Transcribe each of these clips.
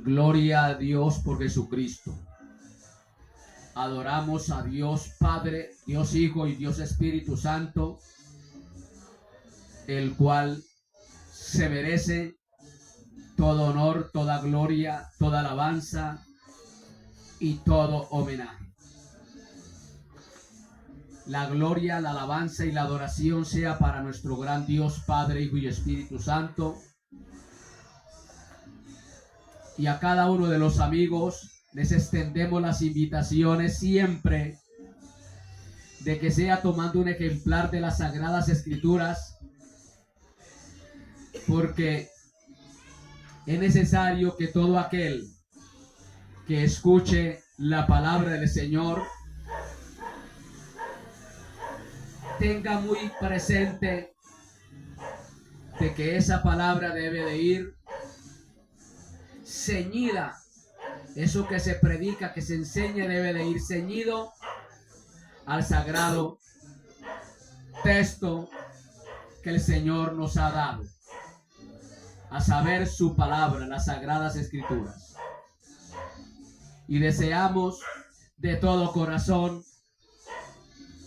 Gloria a Dios por Jesucristo. Adoramos a Dios Padre, Dios Hijo y Dios Espíritu Santo, el cual se merece todo honor, toda gloria, toda alabanza y todo homenaje. La gloria, la alabanza y la adoración sea para nuestro gran Dios Padre, Hijo y Espíritu Santo. Y a cada uno de los amigos les extendemos las invitaciones siempre de que sea tomando un ejemplar de las Sagradas Escrituras, porque es necesario que todo aquel que escuche la palabra del Señor tenga muy presente de que esa palabra debe de ir ceñida. Eso que se predica, que se enseña, debe de ir ceñido al sagrado texto que el Señor nos ha dado, a saber, su palabra, las Sagradas Escrituras. Y deseamos de todo corazón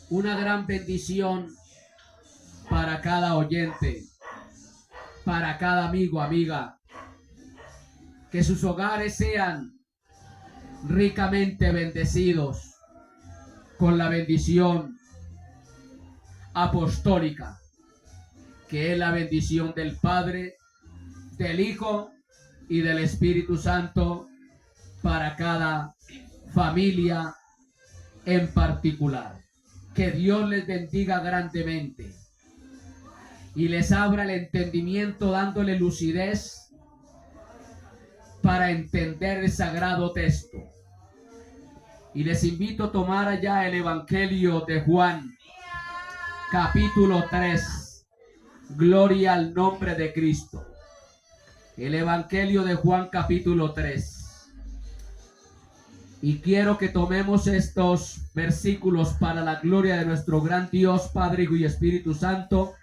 una gran bendición para cada oyente, para cada amigo, amiga, que sus hogares sean ricamente bendecidos con la bendición apostólica, que es la bendición del Padre, del Hijo y del Espíritu Santo para cada familia en particular. Que Dios les bendiga grandemente y les abra el entendimiento, dándole lucidez para entender el sagrado texto. Y les invito a tomar allá el Evangelio de Juan, capítulo 3. Gloria al nombre de Cristo. El Evangelio de Juan, capítulo 3. Y quiero que tomemos estos versículos para la gloria de nuestro gran Dios, Padre, Hijo y Espíritu Santo,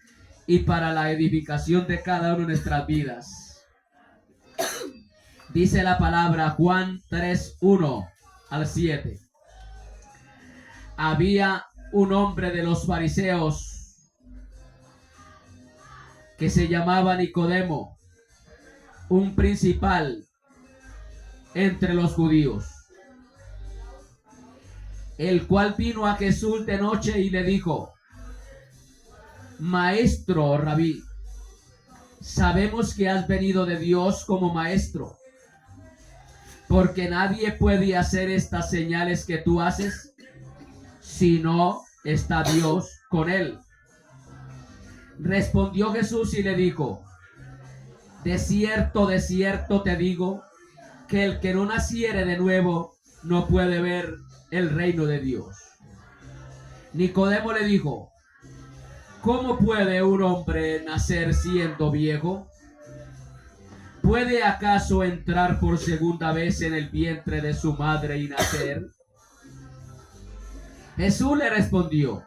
y para la edificación de cada una de nuestras vidas. Dice la palabra, Juan 3, 1 al 7. Había un hombre de los fariseos que se llamaba Nicodemo, un principal entre los judíos, el cual vino a Jesús de noche y le dijo: Maestro, Rabí, sabemos que has venido de Dios como maestro, porque nadie puede hacer estas señales que tú haces si no está Dios con él. Respondió Jesús y le dijo: de cierto te digo, que el que no naciere de nuevo no puede ver el reino de Dios. Nicodemo le dijo: ¿cómo puede un hombre nacer siendo viejo? ¿Puede acaso entrar por segunda vez en el vientre de su madre y nacer? Jesús le respondió: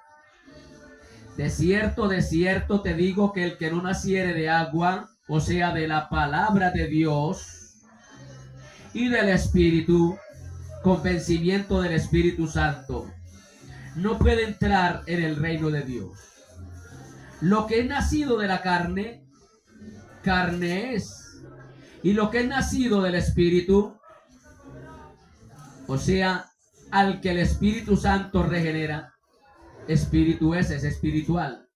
de cierto te digo, que el que no naciere de agua, o sea, de la palabra de Dios y del Espíritu, convencimiento del Espíritu Santo, no puede entrar en el reino de Dios. Lo que es nacido de la carne, carne es, y lo que es nacido del Espíritu, o sea, al que el Espíritu Santo regenera, espíritu es espiritual.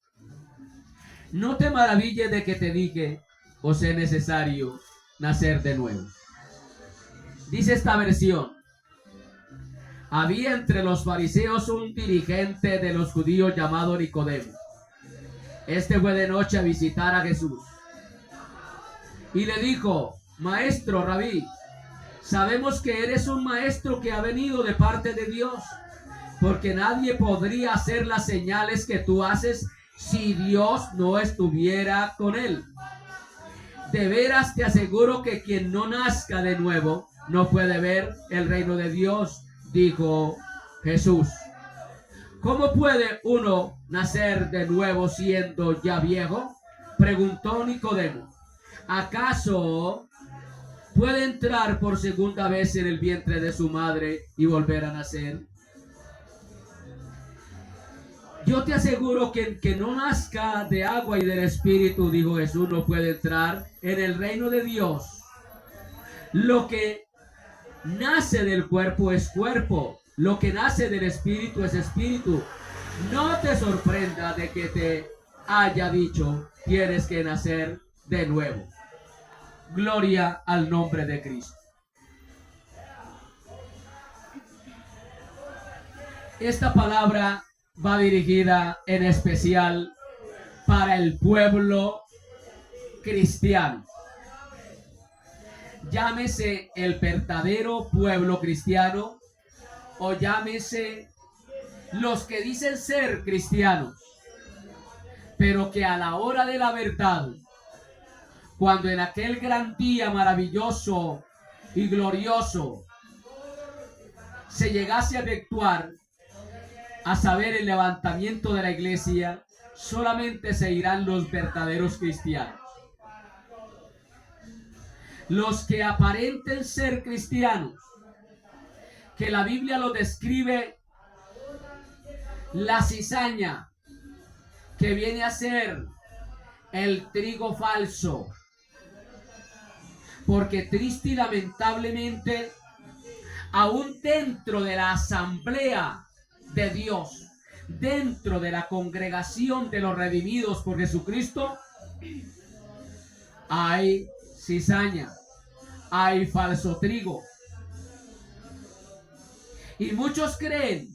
No te maravilles de que te dije: os es necesario nacer de nuevo. Dice esta versión: había entre los fariseos un dirigente de los judíos llamado Nicodemo. Este fue de noche a visitar a Jesús y le dijo: Maestro, Rabí, sabemos que eres un maestro que ha venido de parte de Dios, porque nadie podría hacer las señales que tú haces si Dios no estuviera con él. De veras te aseguro que quien no nazca de nuevo no puede ver el reino de Dios, dijo Jesús. ¿Cómo puede uno nacer de nuevo siendo ya viejo? Preguntó Nicodemo. ¿Acaso puede entrar por segunda vez en el vientre de su madre y volver a nacer? Yo te aseguro que el que no nazca de agua y del Espíritu, dijo Jesús, no puede entrar en el reino de Dios. Lo que nace del cuerpo es cuerpo, lo que nace del Espíritu es espíritu. No te sorprenda de que te haya dicho, tienes que nacer de nuevo. Gloria al nombre de Cristo. Esta palabra va dirigida en especial para el pueblo cristiano. Llámese el verdadero pueblo cristiano o llámese los que dicen ser cristianos, pero que a la hora de la verdad, cuando en aquel gran día maravilloso y glorioso se llegase a efectuar, a saber, el levantamiento de la iglesia, solamente se irán los verdaderos cristianos. Los que aparenten ser cristianos, que la Biblia lo describe, la cizaña, que viene a ser el trigo falso, porque triste y lamentablemente, aún dentro de la asamblea de Dios, dentro de la congregación de los redimidos por Jesucristo, hay cizaña, hay falso trigo. Y muchos creen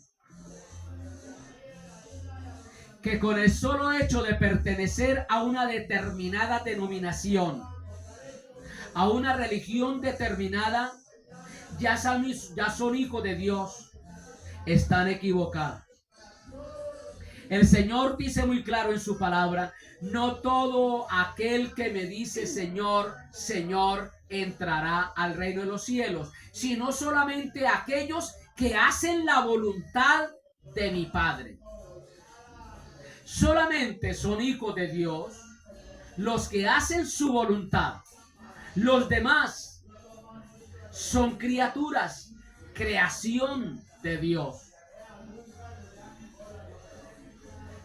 que con el solo hecho de pertenecer a una determinada denominación, a una religión determinada, ya son hijos de Dios. Están equivocados. El Señor dice muy claro en su palabra, no todo aquel que me dice Señor, Señor, entrará al reino de los cielos, sino solamente aquellos que hacen la voluntad de mi Padre. Solamente son hijos de Dios los que hacen su voluntad. Los demás son criaturas, creación de Dios.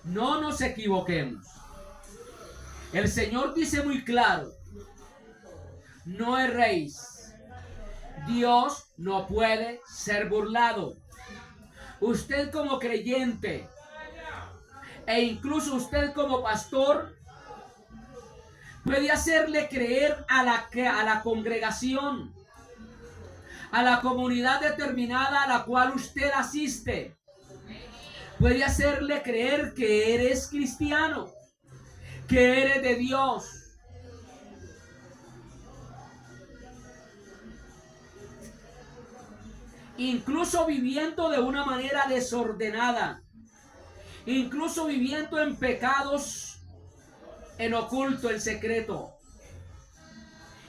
No nos equivoquemos. El Señor dice muy claro, no erréis. Dios no puede ser burlado. Usted como creyente e incluso usted como pastor puede hacerle creer a la congregación, a la comunidad determinada a la cual usted asiste. Puede hacerle creer que eres cristiano, que eres de Dios. Incluso viviendo de una manera desordenada, incluso viviendo en pecados en oculto, en secreto.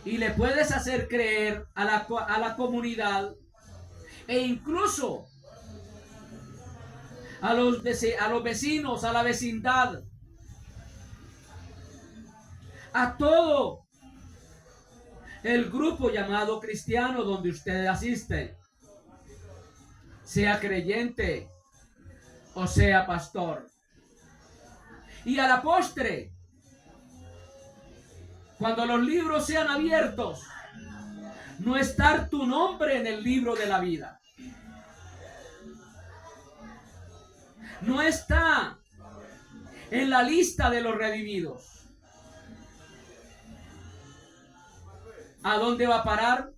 Y le puedes hacer creer a la comunidad e incluso a los vecinos, a la vecindad, a todo el grupo llamado cristiano donde usted asiste, sea creyente o sea pastor. Y a la postre, cuando los libros sean abiertos, no estar tu nombre en el libro de la vida. No está en la lista de los redimidos. ¿A dónde va a parar?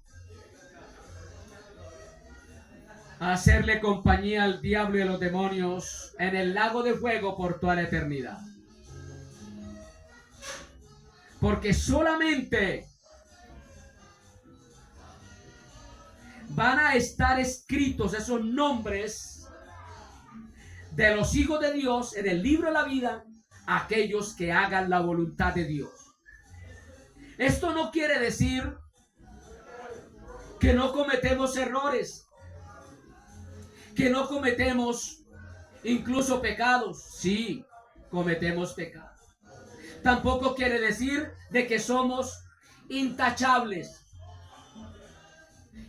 A hacerle compañía al diablo y a los demonios en el lago de fuego por toda la eternidad. Porque solamente van a estar escritos esos nombres de los hijos de Dios en el libro de la vida, aquellos que hagan la voluntad de Dios. Esto no quiere decir que no cometemos errores, que no cometemos incluso pecados. Sí, cometemos pecados. Tampoco quiere decir de que somos intachables.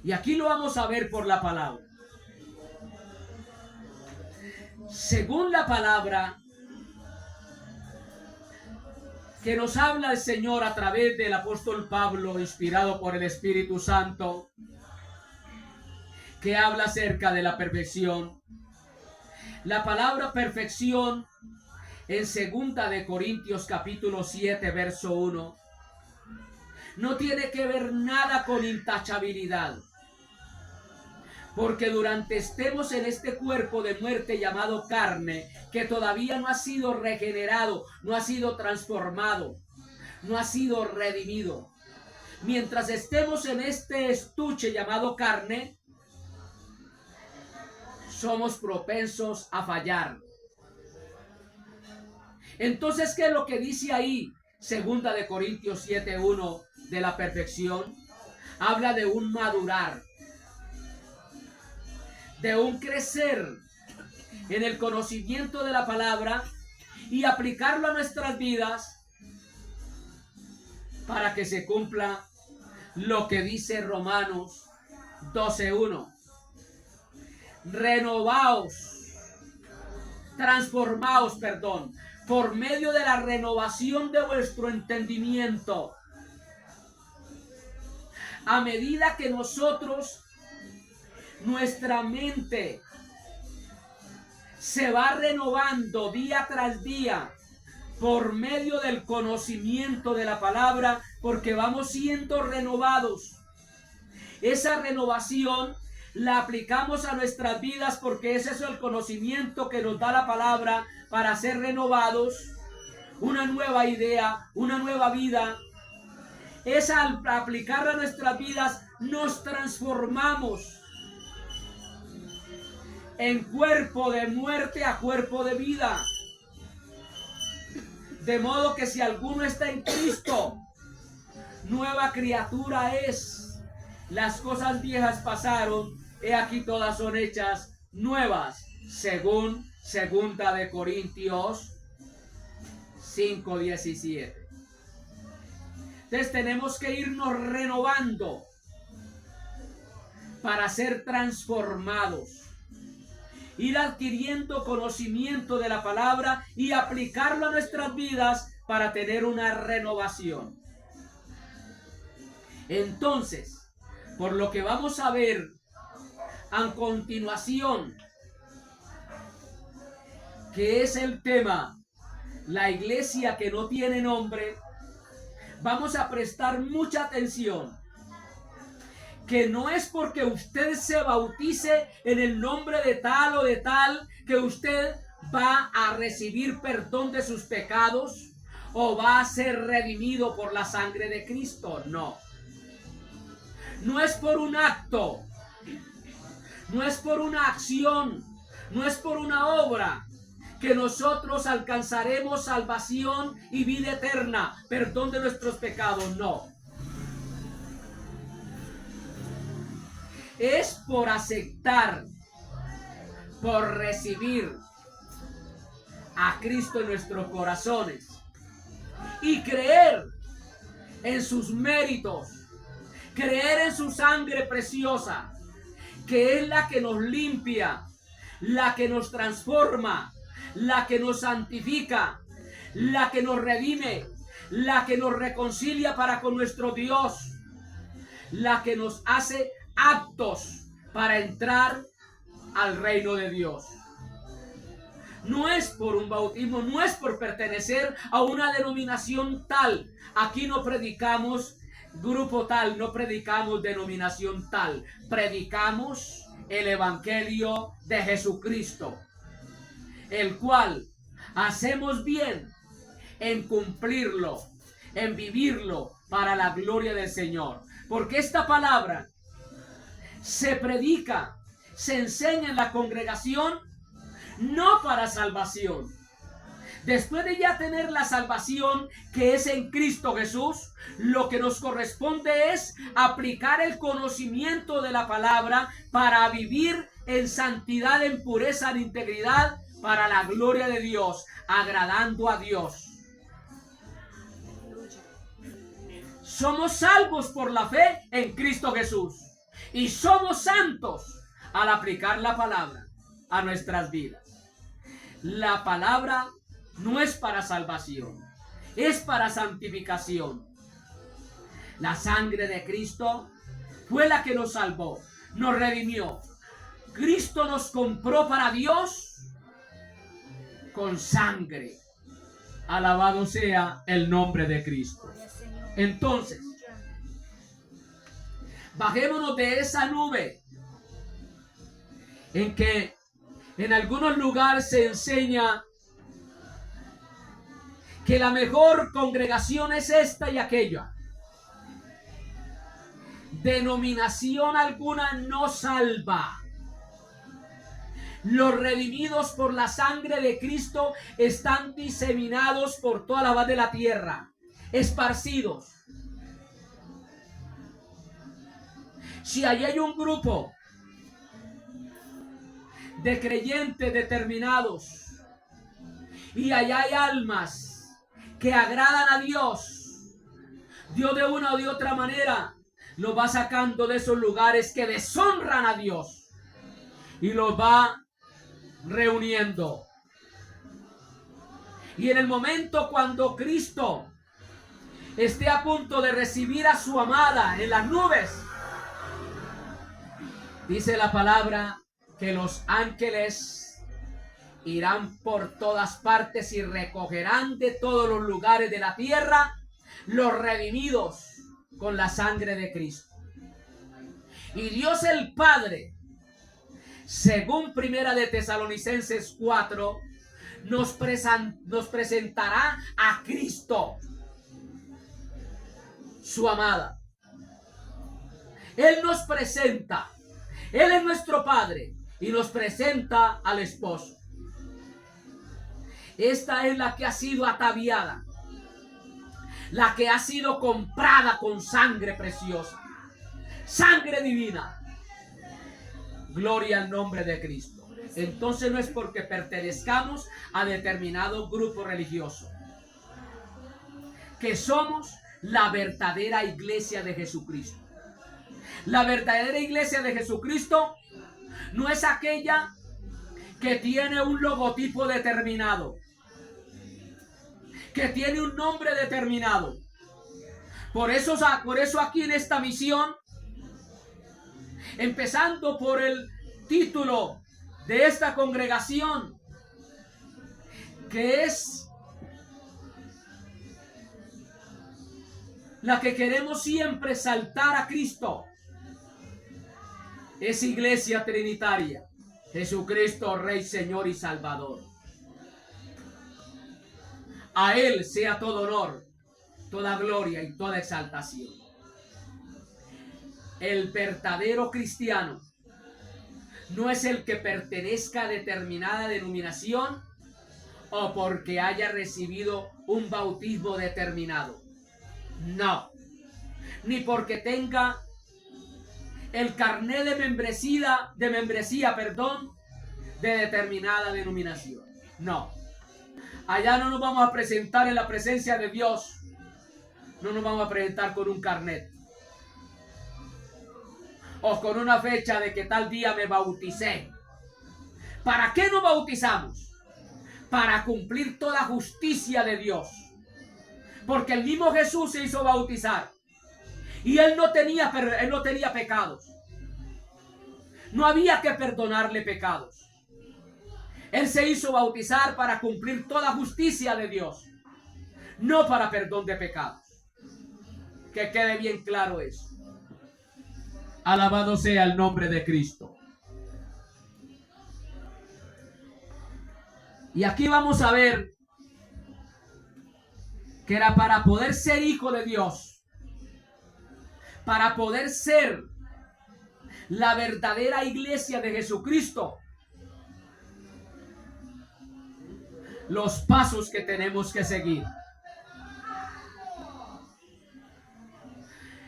Y aquí lo vamos a ver por la palabra. Según la palabra que nos habla el Señor a través del apóstol Pablo, inspirado por el Espíritu Santo, que habla acerca de la perfección. La palabra perfección en 2 de Corintios capítulo 7, verso 1, no tiene que ver nada con intachabilidad. Porque durante estemos en este cuerpo de muerte llamado carne, que todavía no ha sido regenerado, no ha sido transformado, no ha sido redimido. Mientras estemos en este estuche llamado carne, somos propensos a fallar. Entonces, ¿qué es lo que dice ahí? 2 de Corintios 7:1 de la perfección. Habla de un madurar, de un crecer en el conocimiento de la palabra y aplicarlo a nuestras vidas para que se cumpla lo que dice Romanos 12:1. Transformaos, por medio de la renovación de vuestro entendimiento. A medida que nuestra mente se va renovando día tras día por medio del conocimiento de la palabra, porque vamos siendo renovados. Esa renovación la aplicamos a nuestras vidas porque ese es el conocimiento que nos da la palabra para ser renovados, una nueva idea, una nueva vida. Es al aplicarla a nuestras vidas nos transformamos en cuerpo de muerte a cuerpo de vida. De modo que si alguno está en Cristo, nueva criatura es. Las cosas viejas pasaron, he aquí todas son hechas nuevas, según 2 de Corintios 5:17. Entonces tenemos que irnos renovando para ser transformados, ir adquiriendo conocimiento de la palabra y aplicarlo a nuestras vidas para tener una renovación. Entonces, por lo que vamos a ver a continuación, que es el tema, la iglesia que no tiene nombre, vamos a prestar mucha atención. Que no es porque usted se bautice en el nombre de tal o de tal, que usted va a recibir perdón de sus pecados o va a ser redimido por la sangre de Cristo. No. No es por un acto, no es por una acción, no es por una obra que nosotros alcanzaremos salvación y vida eterna, perdón de nuestros pecados, no. Es por aceptar, por recibir a Cristo en nuestros corazones y creer en sus méritos, creer en su sangre preciosa, que es la que nos limpia, la que nos transforma, la que nos santifica, la que nos redime, la que nos reconcilia para con nuestro Dios, la que nos hace aptos para entrar al reino de Dios. No es por un bautismo, no es por pertenecer a una denominación tal. Aquí no predicamos grupo tal, no predicamos denominación tal. Predicamos el evangelio de Jesucristo, el cual hacemos bien en cumplirlo, en vivirlo para la gloria del Señor. Porque esta palabra se predica, se enseña en la congregación, no para salvación. Después de ya tener la salvación que es en Cristo Jesús, lo que nos corresponde es aplicar el conocimiento de la palabra para vivir en santidad, en pureza, en integridad, para la gloria de Dios, agradando a Dios. Somos salvos por la fe en Cristo Jesús. Y somos santos al aplicar la palabra a nuestras vidas. La palabra no es para salvación, es para santificación. La sangre de Cristo fue la que nos salvó, nos redimió. Cristo nos compró para Dios con sangre. Alabado sea el nombre de Cristo. Entonces, bajémonos de esa nube en que en algunos lugares se enseña que la mejor congregación es esta y aquella. Denominación alguna no salva. Los redimidos por la sangre de Cristo están diseminados por toda la faz de la tierra, esparcidos. Si allí hay un grupo de creyentes determinados y allá hay almas que agradan a Dios, Dios de una o de otra manera los va sacando de esos lugares que deshonran a Dios y los va reuniendo. Y en el momento cuando Cristo esté a punto de recibir a su amada en las nubes, dice la palabra que los ángeles irán por todas partes y recogerán de todos los lugares de la tierra los redimidos con la sangre de Cristo. Y Dios el Padre, según Primera de Tesalonicenses 4, nos presentará a Cristo, su amada. Él nos presenta, Él es nuestro Padre y nos presenta al esposo. Esta es la que ha sido ataviada, la que ha sido comprada con sangre preciosa, sangre divina. Gloria al nombre de Cristo. Entonces no es porque pertenezcamos a determinado grupo religioso, que somos la verdadera iglesia de Jesucristo. La verdadera iglesia de Jesucristo no es aquella que tiene un logotipo determinado, que tiene un nombre determinado. Por eso aquí en esta misión, empezando por el título de esta congregación, que es la que queremos siempre exaltar a Cristo, es Iglesia Trinitaria, Jesucristo Rey, Señor y Salvador. A Él sea todo honor, toda gloria y toda exaltación. El verdadero cristiano no es el que pertenezca a determinada denominación o porque haya recibido un bautismo determinado. No. Ni porque tenga el carnet de membresía, de determinada denominación. No. Allá no nos vamos a presentar en la presencia de Dios. No nos vamos a presentar con un carnet o con una fecha de que tal día me bauticé. ¿Para qué nos bautizamos? Para cumplir toda justicia de Dios. Porque el mismo Jesús se hizo bautizar y él no tenía pecados. No había que perdonarle pecados. Él se hizo bautizar para cumplir toda justicia de Dios, no para perdón de pecados. Que quede bien claro eso. Alabado sea el nombre de Cristo. Y aquí vamos a ver que era para poder ser hijo de Dios, para poder ser la verdadera iglesia de Jesucristo, los pasos que tenemos que seguir.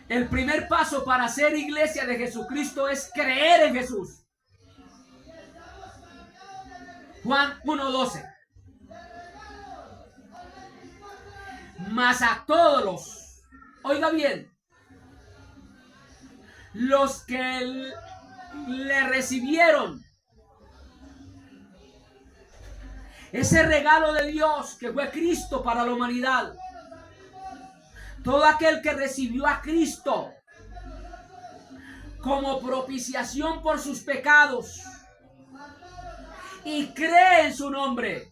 El primer paso para ser iglesia de Jesucristo es creer en Jesús. Juan 1:12. Mas a todos oiga bien, los que le recibieron ese regalo de Dios que fue Cristo para la humanidad. Todo aquel que recibió a Cristo como propiciación por sus pecados y cree en su nombre,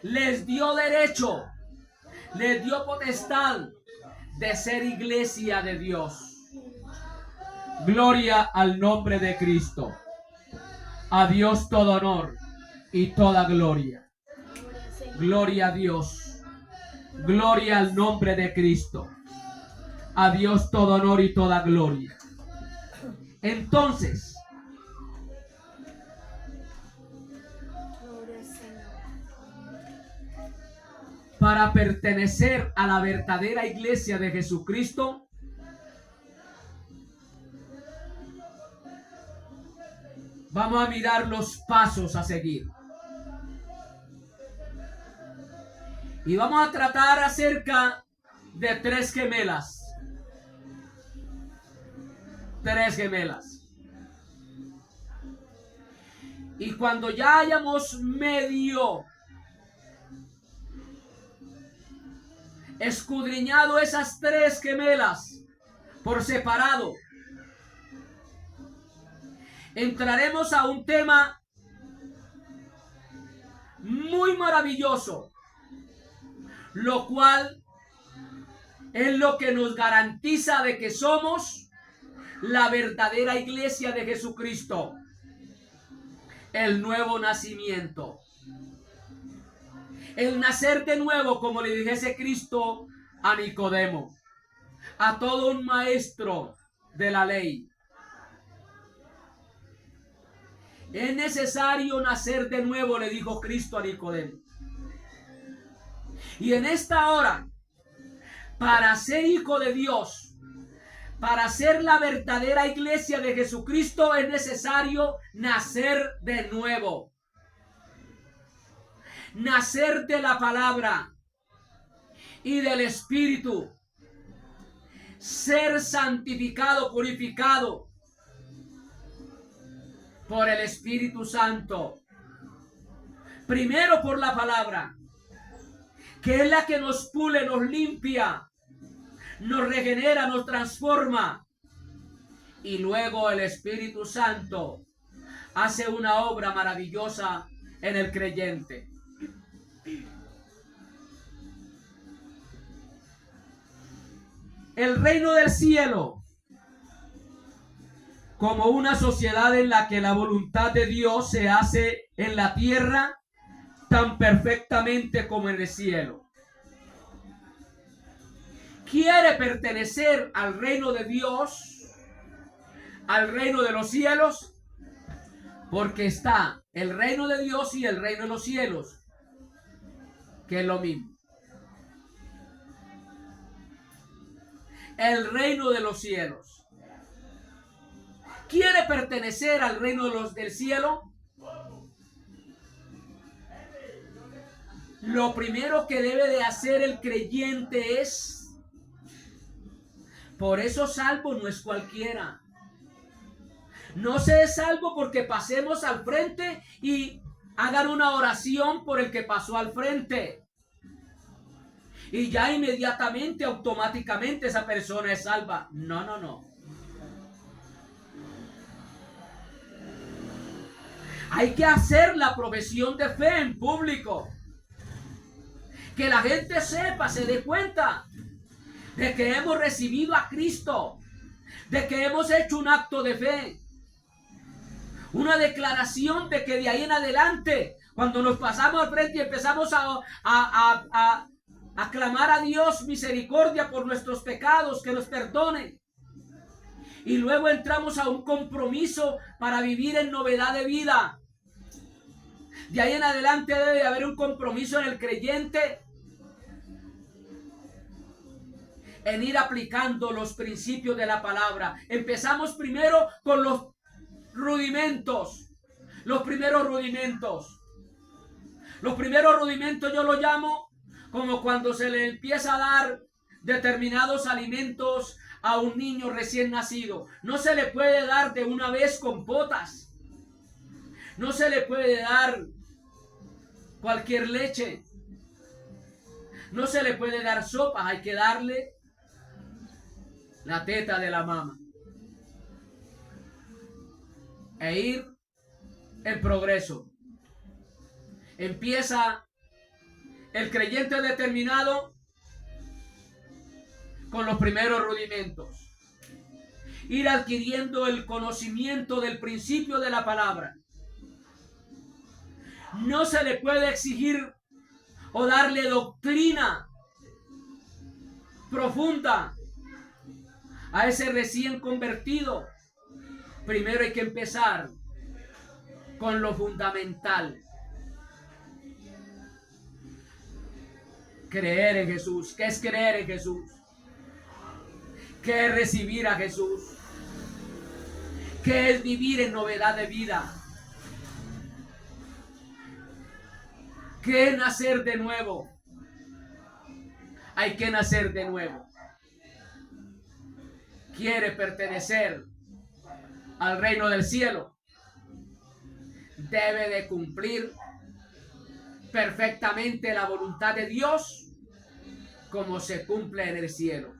les dio derecho, les dio potestad de ser iglesia de Dios. Gloria al nombre de Cristo. A Dios todo honor y toda gloria. Gloria a Dios. Gloria al nombre de Cristo. A Dios todo honor y toda gloria. Entonces, para pertenecer a la verdadera iglesia de Jesucristo, vamos a mirar los pasos a seguir. Y vamos a tratar acerca de tres gemelas. Tres gemelas. Y cuando ya hayamos medio escudriñado esas tres gemelas por separado, entraremos a un tema muy maravilloso, lo cual es lo que nos garantiza de que somos la verdadera iglesia de Jesucristo, el nuevo nacimiento. El nacer de nuevo, como le dijese Cristo a Nicodemo, a todo un maestro de la ley. Es necesario nacer de nuevo, le dijo Cristo a Nicodemo. Y en esta hora, para ser hijo de Dios, para ser la verdadera iglesia de Jesucristo, es necesario nacer de nuevo. Nacer de la palabra y del Espíritu. Ser santificado, purificado por el Espíritu Santo. Primero por la palabra, que es la que nos pule, nos limpia, nos regenera, nos transforma. Y luego el Espíritu Santo hace una obra maravillosa en el creyente. El reino del cielo, como una sociedad en la que la voluntad de Dios se hace en la tierra tan perfectamente como en el cielo. Quiere pertenecer al reino de Dios, al reino de los cielos, porque está el reino de Dios y el reino de los cielos, que es lo mismo. El reino de los cielos. ¿Quiere pertenecer al reino del cielo? Lo primero que debe de hacer el creyente es, por eso salvo no es cualquiera. No se es salvo porque pasemos al frente y hagan una oración por el que pasó al frente. Y ya inmediatamente, automáticamente esa persona es salva. No, no, no. Hay que hacer la profesión de fe en público. Que la gente sepa, se dé cuenta de que hemos recibido a Cristo, de que hemos hecho un acto de fe. Una declaración de que de ahí en adelante, cuando nos pasamos al frente y empezamos a clamar a Dios misericordia por nuestros pecados, que nos perdone. Y luego entramos a un compromiso para vivir en novedad de vida. De ahí en adelante debe haber un compromiso en el creyente en ir aplicando los principios de la palabra. Empezamos primero con los rudimentos. Los primeros rudimentos. Los primeros rudimentos yo lo llamo como cuando se le empieza a dar determinados alimentos a un niño recién nacido. No se le puede dar de una vez compotas. No se le puede dar cualquier leche. No se le puede dar sopa. Hay que darle la teta de la mama. E ir en progreso. Empieza el creyente determinado con los primeros rudimentos. Ir adquiriendo el conocimiento del principio de la palabra. No se le puede exigir o darle doctrina profunda a ese recién convertido. Primero hay que empezar con lo fundamental. Creer en Jesús. ¿Qué es creer en Jesús? ¿Qué es recibir a Jesús? ¿Qué es vivir en novedad de vida? ¿Qué es nacer de nuevo? Hay que nacer de nuevo. Quiere pertenecer al reino del cielo. Debe de cumplir perfectamente la voluntad de Dios como se cumple en el cielo.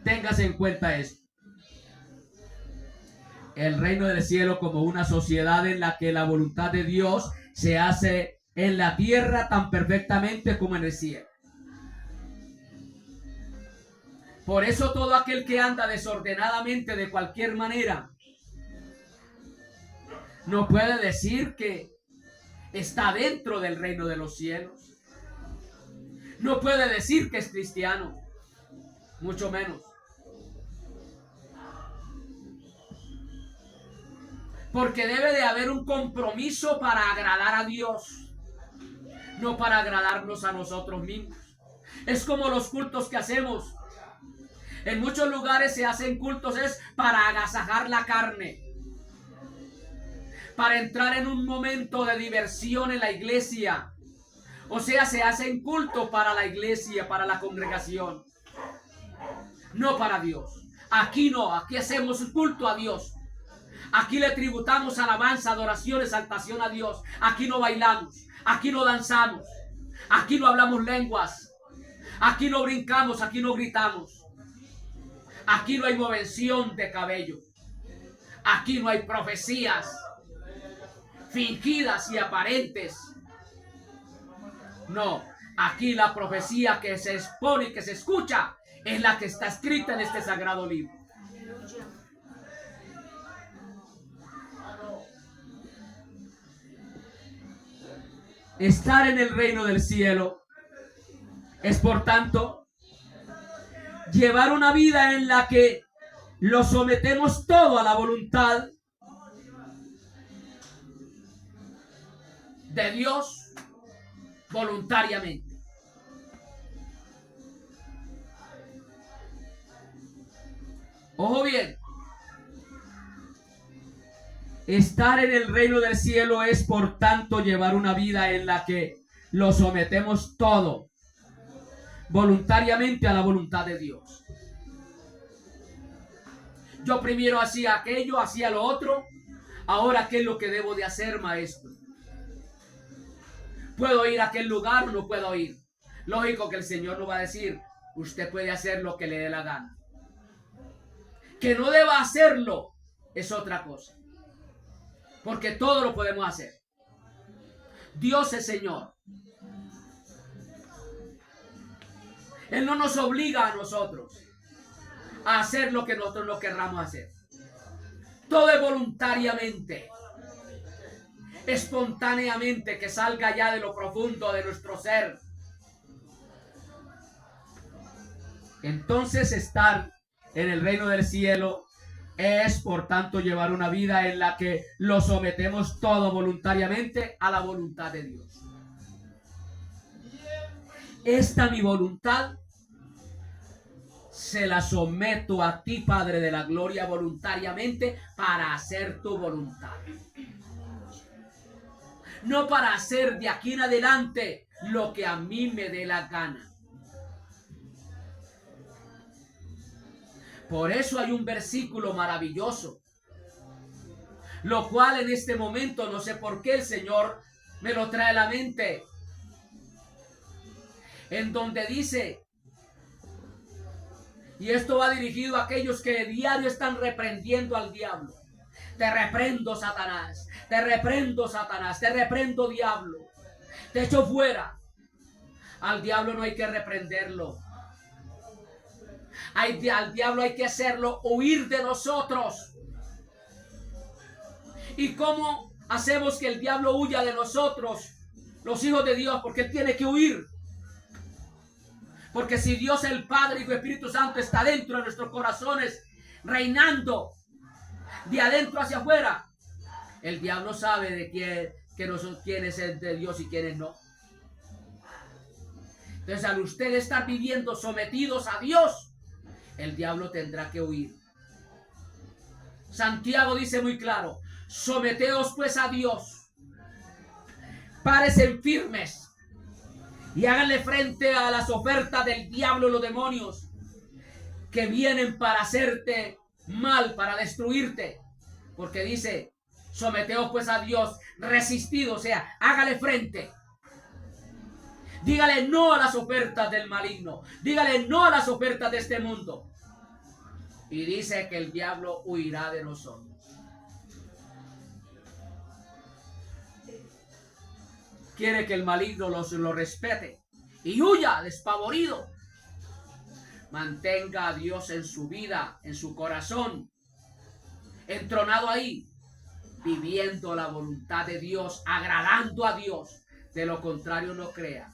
Téngase en cuenta esto. El reino del cielo como una sociedad en la que la voluntad de Dios se hace en la tierra tan perfectamente como en el cielo. Por eso todo aquel que anda desordenadamente de cualquier manera no puede decir que está dentro del reino de los cielos. No puede decir que es cristiano, mucho menos. Porque debe de haber un compromiso para agradar a Dios, no para agradarnos a nosotros mismos. Es como los cultos que hacemos. En muchos lugares se hacen cultos es para agasajar la carne, para entrar en un momento de diversión en la iglesia. O sea, se hacen cultos para la iglesia, para la congregación, no para Dios. Aquí no, aquí hacemos culto a Dios. Aquí le tributamos alabanza, adoración, exaltación a Dios. Aquí no bailamos, aquí no danzamos, aquí no hablamos lenguas, aquí no brincamos, aquí no gritamos. Aquí no hay movención de cabello. Aquí no hay profecías fingidas y aparentes. No, aquí la profecía que se expone y que se escucha es la que está escrita en este sagrado libro. Estar en el reino del cielo es, por tanto, llevar una vida en la que lo sometemos todo a la voluntad de Dios voluntariamente. Ojo bien, estar en el reino del cielo es, por tanto, llevar una vida en la que lo sometemos todo voluntariamente a la voluntad de Dios. Yo primero hacía aquello, hacía lo otro. Ahora, ¿qué es lo que debo de hacer, maestro? ¿Puedo ir a aquel lugar o no puedo ir? Lógico que el Señor nos va a decir, usted puede hacer lo que le dé la gana. Que no deba hacerlo es otra cosa. Porque todo lo podemos hacer. Dios es Señor. Él no nos obliga a nosotros a hacer lo que nosotros no querramos hacer. Todo es voluntariamente, espontáneamente, que salga ya de lo profundo de nuestro ser. Entonces, estar en el reino del cielo es, por tanto, llevar una vida en la que lo sometemos todo voluntariamente a la voluntad de Dios. Esta mi voluntad se la someto a ti, Padre de la Gloria, voluntariamente para hacer tu voluntad. No para hacer de aquí en adelante lo que a mí me dé la gana. Por eso hay un versículo maravilloso, lo cual en este momento no sé por qué el Señor me lo trae a la mente, en donde dice, y esto va dirigido a aquellos que diario están reprendiendo al diablo: te reprendo, Satanás, te reprendo, Satanás, te reprendo, diablo, te echo fuera. Al diablo no hay que reprenderlo. Al diablo hay que hacerlo huir de nosotros. ¿Y cómo hacemos que el diablo huya de nosotros, los hijos de Dios? Porque él tiene que huir. Porque si Dios el Padre, Hijo y Espíritu Santo está dentro de nuestros corazones, reinando de adentro hacia afuera, el diablo sabe de quién es el de Dios y quiénes no. Entonces, al usted estar viviendo sometidos a Dios, el diablo tendrá que huir. Santiago dice muy claro: someteos pues a Dios, párense firmes y háganle frente a las ofertas del diablo y los demonios que vienen para hacerte mal, para destruirte. Porque dice: someteos pues a Dios, resistid, o sea, hágale frente. Dígale no a las ofertas del maligno, dígale no a las ofertas de este mundo. Y dice que el diablo huirá de nosotros. Quiere que el maligno lo respete y huya despavorido. Mantenga a Dios en su vida, en su corazón, entronado ahí, viviendo la voluntad de Dios, agradando a Dios. De lo contrario, no crea.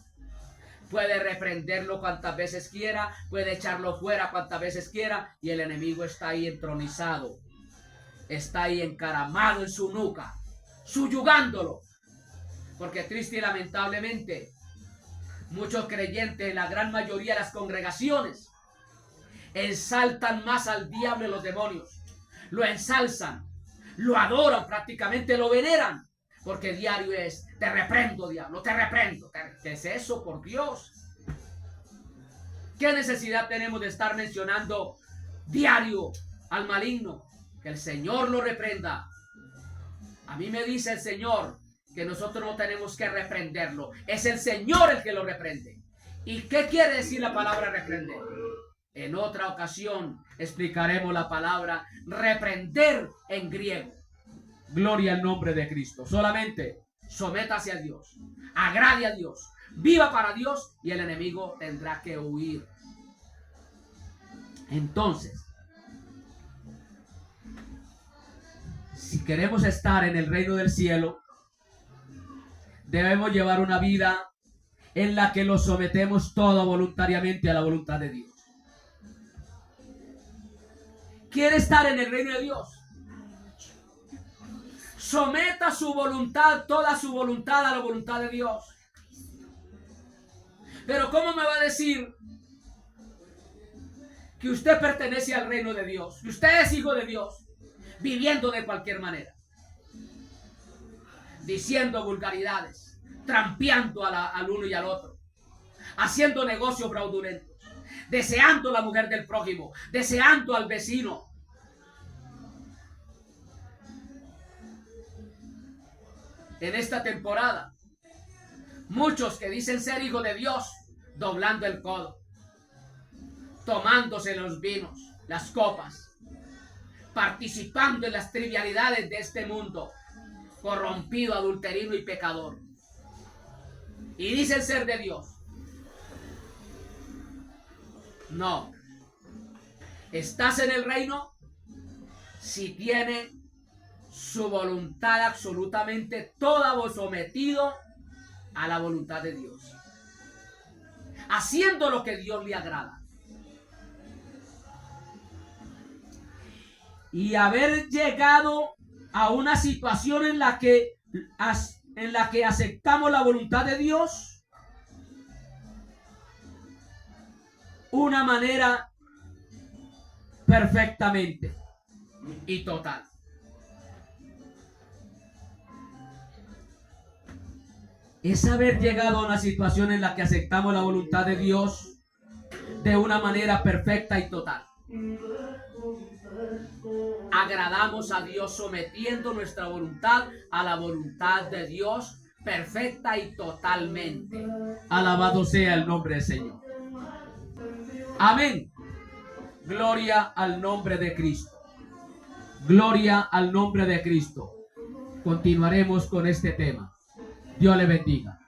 Puede reprenderlo cuantas veces quiera, puede echarlo fuera cuantas veces quiera, y el enemigo está ahí entronizado, está ahí encaramado en su nuca, subyugándolo. Porque triste y lamentablemente, muchos creyentes, la gran mayoría de las congregaciones, ensaltan más al diablo y los demonios, lo ensalzan, lo adoran, prácticamente lo veneran, porque diario es: te reprendo, diablo, te reprendo. ¿Qué es eso, por Dios? ¿Qué necesidad tenemos de estar mencionando diario al maligno? Que el Señor lo reprenda. A mí me dice el Señor que nosotros no tenemos que reprenderlo, es el Señor el que lo reprende. ¿Y qué quiere decir la palabra reprender? En otra ocasión explicaremos la palabra reprender en griego. Gloria al nombre de Cristo. Solamente sométase a Dios, agrade a Dios, viva para Dios, y el enemigo tendrá que huir. Entonces, si queremos estar en el reino del cielo, debemos llevar una vida en la que nos sometemos todo voluntariamente a la voluntad de Dios. ¿Quiere estar en el reino de Dios? Someta su voluntad, toda su voluntad, a la voluntad de Dios. Pero ¿cómo me va a decir que usted pertenece al reino de Dios, que usted es hijo de Dios, viviendo de cualquier manera, diciendo vulgaridades, trampeando al uno y al otro, haciendo negocios fraudulentos, deseando la mujer del prójimo, deseando al vecino? En esta temporada, muchos que dicen ser hijos de Dios, doblando el codo, tomándose los vinos, las copas, participando en las trivialidades de este mundo corrompido, adulterino y pecador, y dicen ser de Dios. No. ¿Estás en el reino? Si tiene su voluntad absolutamente toda sometido a la voluntad de Dios, haciendo lo que Dios le agrada. Y haber llegado a una situación en la que aceptamos la voluntad de Dios, una manera perfectamente y total. es haber llegado a una situación en la que aceptamos la voluntad de Dios de una manera perfecta y total. Agradamos a Dios sometiendo nuestra voluntad a la voluntad de Dios perfecta y totalmente. Alabado sea el nombre del Señor. Amén. Gloria al nombre de Cristo. Gloria al nombre de Cristo. Continuaremos con este tema. Dios le bendiga.